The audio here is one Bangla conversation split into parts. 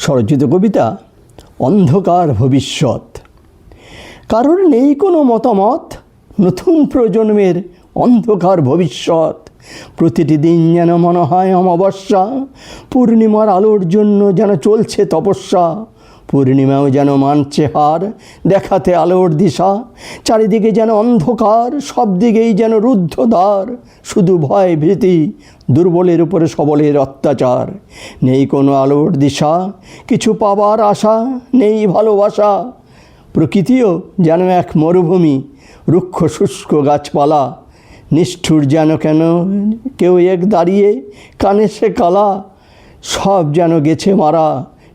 স্বরচিত কবিতা অন্ধকার ভবিষ্যৎ। কারোর নেই কোনো মতামত, নতুন প্রজন্মের অন্ধকার ভবিষ্যৎ। প্রতিটি দিন যেন মনে হয় অমাবস্যা, পূর্ণিমার আলোর জন্য যেন চলছে তপস্যা। পূর্ণিমাও যেন মানছে হার, দেখাতে আলোর দিশা। চারিদিকে যেন অন্ধকার, সব দিকেই যেন রুদ্ধদ্বার। শুধু ভয় ভীতি, দুর্বলের উপরে সবলের অত্যাচার। নেই কোনো আলোর দিশা, কিছু পাবার আশা, নেই ভালোবাসা। প্রকৃতিও যেন এক মরুভূমি, রুক্ষ শুষ্ক গাছপালা। নিষ্ঠুর যেন কেন কেউ এক দাঁড়িয়ে, কানে সে কালা। সব যেন গেছে মারা,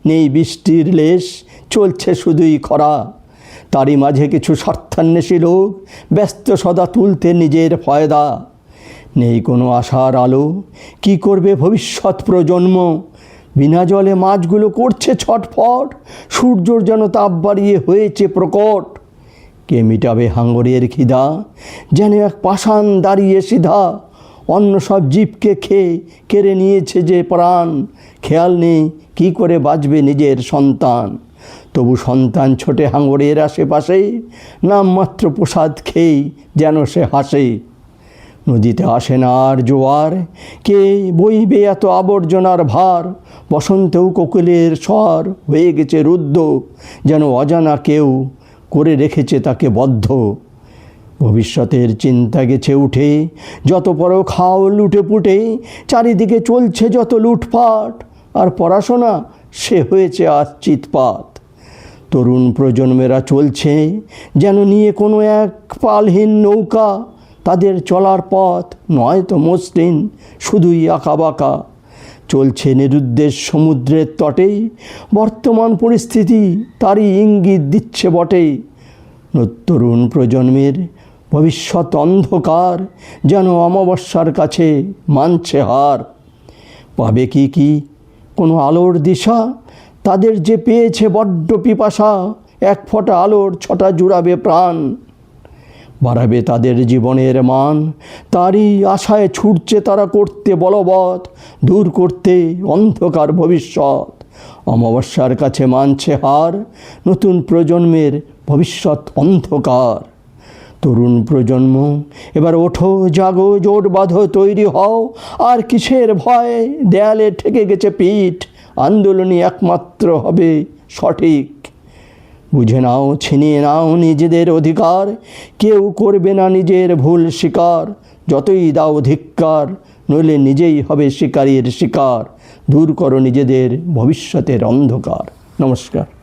নেই বৃষ্টির লেশ, চলছে শুধুই খরা। তারই মাঝে কিছু স্বার্থান্বেষী লোক, ব্যস্ত সদা তুলতে নিজের ফয়দা। নেই কোনো আশার আলো, কি করবে ভবিষ্যৎ প্রজন্ম? বিনা জলে মাছগুলো করছে ছটফট, সূর্যর যেন তাপ বাড়িয়ে হয়েছে প্রকট। কে মিটাবে হাঙ্গরের খিদা, যেন এক পাষাণ দাঁড়িয়ে সিধা। অন্য সব জীবকে খেয়ে কেড়ে নিয়েছে যে প্রাণ। খেয়াল নেই কি করে বাঁচবে নিজের সন্তান। তবু সন্তান ছোটে হাঙ্গরের আশেপাশে, নামমাত্র প্রসাদ খেয়েই যেন সে হাসে। নদীতে আসে না আর জোয়ার, কে বইবে এত আবর্জনার ভার? বসন্তেও কোকিলের স্বর হয়ে গেছে রুদ্ধ, যেন অজানা কেউ করে রেখেছে তাকে বদ্ধ। ভবিষ্যতের চিন্তা গেছে উঠে, যত পর খাও লুটে পুটে। চারিদিকে চলছে যত লুটপাট, আর পড়াশোনা সে হয়েছে আজ চিৎপাত। তরুণ প্রজন্মেরা চলছে যেন নিয়ে কোনো এক পালহীন নৌকা। তাদের চলার পথ নয় তো মসৃণ, শুধুই আঁকাবাঁকা। চলছে নিরুদ্দেশ সমুদ্রের তটে, বর্তমান পরিস্থিতি তারই ইঙ্গিত দিচ্ছে বটে। তরুণ প্রজন্মের ভবিষ্যৎ অন্ধকার, যেন অমাবস্যার কাছে মানছে হার। পাবে কি কোনো আলোর দিশা? তাদের যে পেয়েছে বড্ড পিপাসা। এক ফোঁটা আলোর ছটা জুড়াবে প্রাণ, বাড়াবে তাদের জীবনের মান। তারই আশায় ছুটছে তারা করতে বলবৎ, দূর করতে অন্ধকার ভবিষ্যৎ। অমাবস্যার কাছে মানছে হার, নতুন প্রজন্মের ভবিষ্যৎ অন্ধকার। তরুণ প্রজন্ম এবার ওঠো, জাগো, জোট বাঁধো, তৈরি হও। আর কিসের ভয়? দেয়ালে ঠেকে গেছে পিঠ। আন্দোলনই একমাত্র হবে সঠিক। বুঝে নাও, ছিনিয়ে নাও নিজেদের অধিকার। কেউ করবে না নিজের ভুল স্বীকার। যতই দাও ধিক্কার, নইলে নিজেই হবে শিকারীর শিকার। দূর করো নিজেদের ভবিষ্যতের অন্ধকার। নমস্কার।